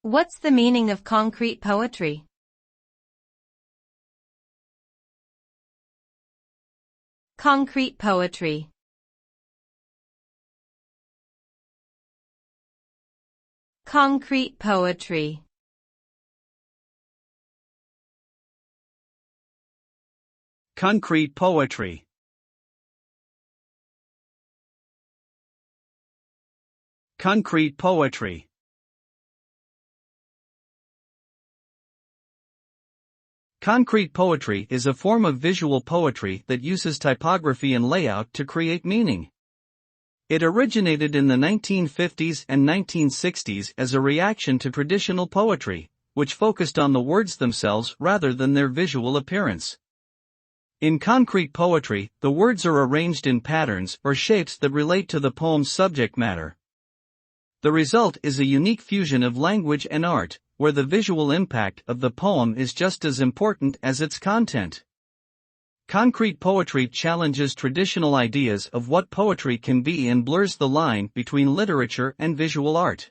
What's the meaning of concrete poetry? Concrete poetry. Concrete poetry. Concrete poetry. Concrete poetry. Concrete poetry is a form of visual poetry that uses typography and layout to create meaning. It originated in the 1950s and 1960s as a reaction to traditional poetry, which focused on the words themselves rather than their visual appearance. In concrete poetry, the words are arranged in patterns or shapes that relate to the poem's subject matter. The result is a unique fusion of language and art, where the visual impact of the poem is just as important as its content. Concrete poetry challenges traditional ideas of what poetry can be and blurs the line between literature and visual art.